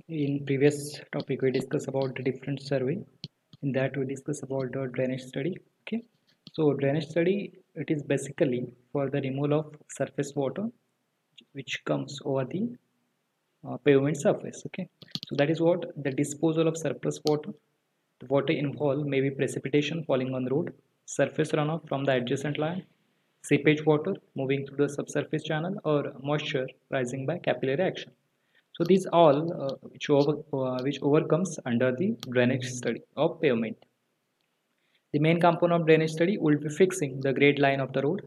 In previous topic, we discussed about the different survey. In that, we discussed about the drainage study. Okay, so drainage study, it is basically for the removal of surface water which comes over the pavement surface. Okay, so that is what the disposal of surplus water. The water involved may be precipitation falling on the road, surface runoff from the adjacent land, seepage water moving through the subsurface channel, or moisture rising by capillary action. So these all which overcomes under the drainage study of pavement. The main component of drainage study will be fixing the grade line of the road,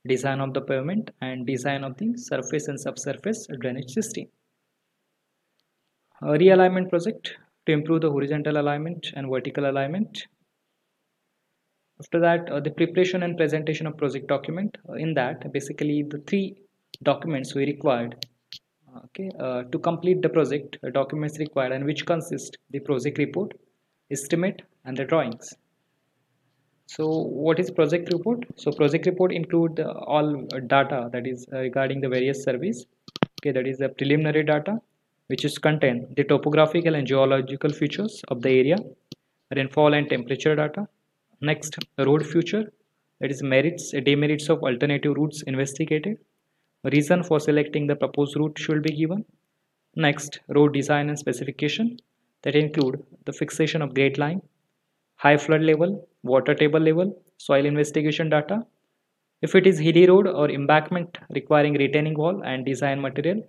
design of the pavement, and design of the surface and subsurface drainage system. A realignment project to improve the horizontal alignment and vertical alignment. After that, the preparation and presentation of project document. In that, basically the three documents we required to complete the project, documents required, and which consist the project report, estimate, and the drawings. So what is project report? So project report include all data that is regarding the various surveys. Okay, that is the preliminary data, which is contain the topographical and geological features of the area, rainfall and temperature data. Next, road feature, that is merits, demerits of alternative routes investigated. Reason for selecting the proposed route should be given. Next, road design and specification that include the fixation of grade line, high flood level, water table level, soil investigation data. If it is hilly road or embankment requiring retaining wall and design material,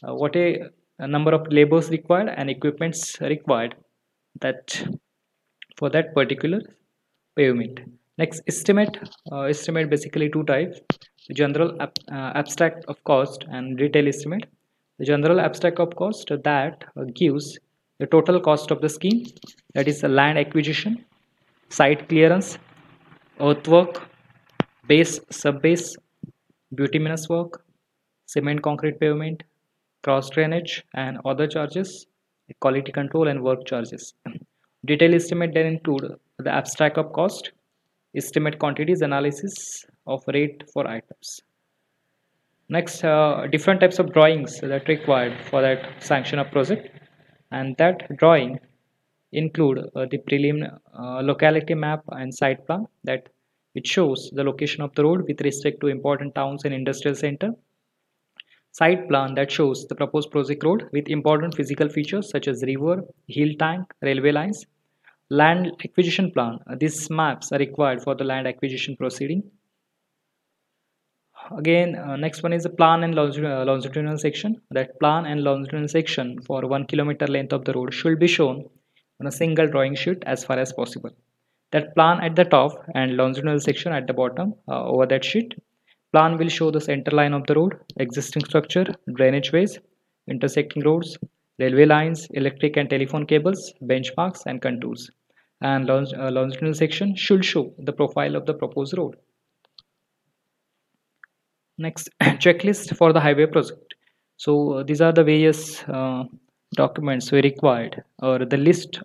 what a number of labors required and equipments required that for that particular pavement. Next, estimate basically two types: general abstract of cost and detail estimate. The general abstract of cost that gives the total cost of the scheme, that is the land acquisition, site clearance, earthwork, base, sub-base, bituminous work, cement concrete pavement, cross drainage, and other charges, quality control and work charges. Detail estimate then include the abstract of cost, estimate quantities, analysis of rate for items. Next, different types of drawings that required for that sanction of project, and that drawing include the prelim locality map and site plan that it shows the location of the road with respect to important towns and industrial center. Site plan that shows the proposed project road with important physical features such as river, hill tank, railway lines. Land acquisition plan. These maps are required for the land acquisition proceeding. Again, next one is the plan and longitudinal section. That plan and longitudinal section for 1 kilometer length of the road should be shown on a single drawing sheet as far as possible. That plan at the top and longitudinal section at the bottom over that sheet. Plan will show the center line of the road, existing structure, drainage ways, intersecting roads, railway lines, electric and telephone cables, benchmarks, and contours. And longitudinal section should show the profile of the proposed road. Next, checklist for the highway project. So these are the various documents we required, or the list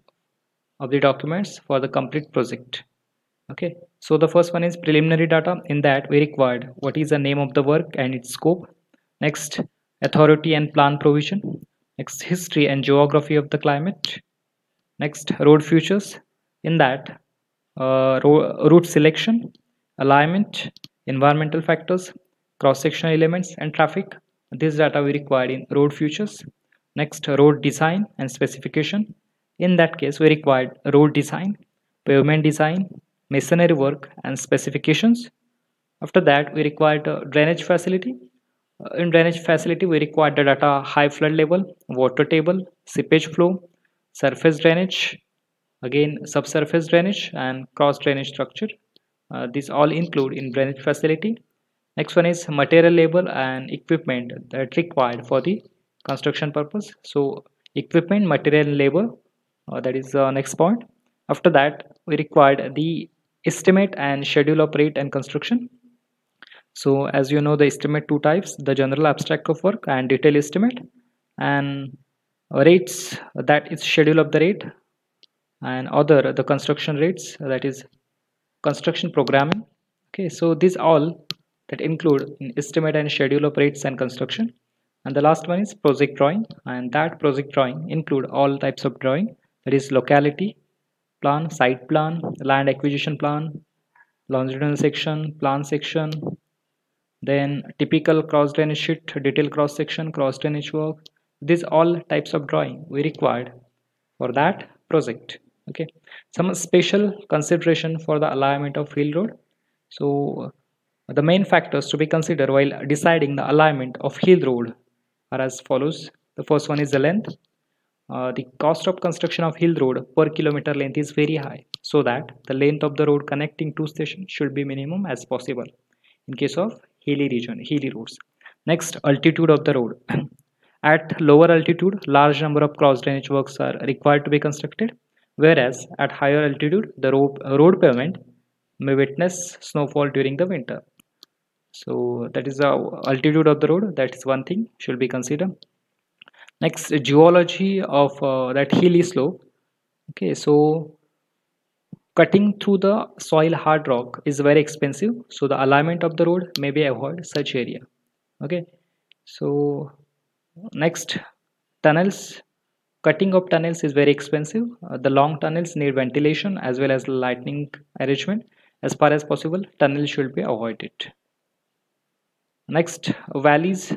of the documents for the complete project. Okay, so the first one is preliminary data. In that we required what is the name of the work and its scope. Next, authority and plan provision. Next, history and geography of the climate. Next, road features. In that, route selection, alignment, environmental factors, cross-sectional elements, and traffic. This data we required in road features. Next, road design and specification. In that case, we required road design, pavement design, masonry work, and specifications. After that, we required drainage facility. In drainage facility, we required the data high flood level, water table, seepage flow, surface drainage, again subsurface drainage, and cross drainage structure. These all include in drainage facility. Next one is material labor and equipment that required for the construction purpose. So equipment, material, and labor, that is the next point. After that, we required the estimate and schedule of rate and construction. So as you know, the estimate two types: the general abstract of work and detail estimate. And rates, that is schedule of the rate, and other the construction rates, that is construction programming. Okay, so these all that include estimate and schedule of rates and construction. And the last one is project drawing, and that project drawing include all types of drawing, that is locality plan, site plan, land acquisition plan, longitudinal section, plan section, then typical cross drainage sheet, detailed cross section, cross drainage work. These all types of drawing we required for that project. Okay, some special consideration for the alignment of hill road. So the main factors to be considered while deciding the alignment of hill road are as follows. The first one is the length. The cost of construction of hill road per kilometer length is very high, so that the length of the road connecting two stations should be minimum as possible in case of hilly region, hilly roads. Next, altitude of the road. At lower altitude, large number of cross drainage works are required to be constructed, whereas at higher altitude, the road pavement may witness snowfall during the winter. So that is the altitude of the road. That is one thing should be considered. Next, geology of that hilly slope. Okay, so cutting through the soil hard rock is very expensive, so the alignment of the road may be avoid such area. Okay, so next, tunnels. Cutting of tunnels is very expensive. The long tunnels need ventilation as well as lightning arrangement. As far as possible, tunnels should be avoided. Next, valleys.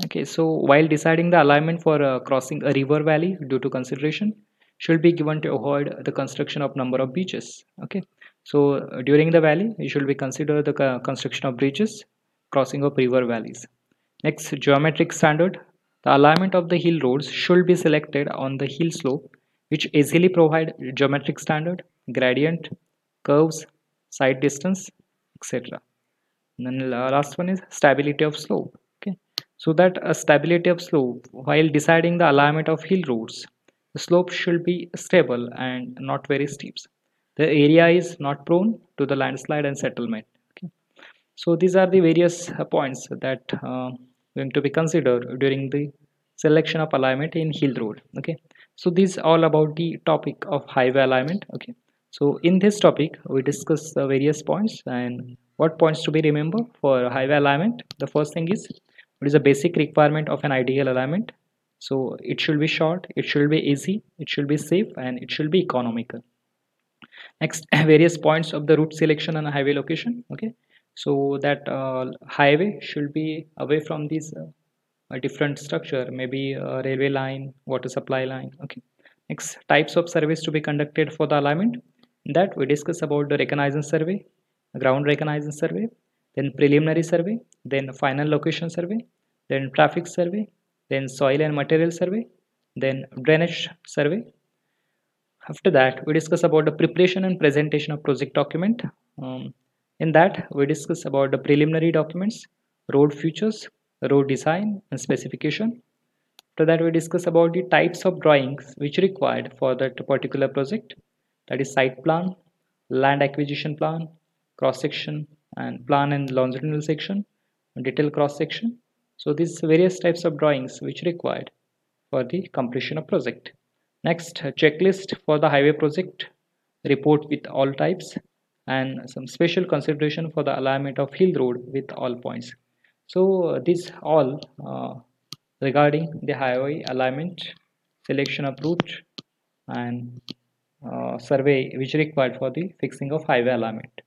Okay, so while deciding the alignment for crossing a river valley, due to consideration should be given to avoid the construction of number of beaches. Okay, so during the valley you should be consider the construction of bridges, crossing of river valleys. Next, geometric standard. The alignment of the hill roads should be selected on the hill slope which easily provide geometric standard, gradient, curves, side distance, etc. And then last one is stability of slope. Okay, so that stability of slope while deciding the alignment of hill roads, the slope should be stable and not very steep. The area is not prone to the landslide and settlement. Okay, so these are the various points that going to be considered during the selection of alignment in hill road. Okay, so this is all about the topic of highway alignment. Okay, so in this topic we discuss the various points and what points to be remembered for highway alignment. The first thing is what is the basic requirement of an ideal alignment. So it should be short, it should be easy, it should be safe, and it should be economical. Next, various points of the route selection and highway location. Okay, so that highway should be away from these a different structure, maybe a railway line, water supply line. Okay, next, types of surveys to be conducted for the alignment. In that we discuss about the reconnaissance survey, ground reconnaissance survey, then preliminary survey, then final location survey, then traffic survey, then soil and material survey, then drainage survey. After that we discuss about the preparation and presentation of project document. In that we discuss about the preliminary documents, road features, road design and specification. After that we discuss about the types of drawings which are required for that particular project, that is site plan, land acquisition plan, cross section and plan and longitudinal section, detailed cross section. So these various types of drawings which are required for the completion of project. Next, checklist for the highway project, report with all types, and some special consideration for the alignment of hill road with all points. So this all regarding the highway alignment, selection of route, and survey which required for the fixing of highway alignment.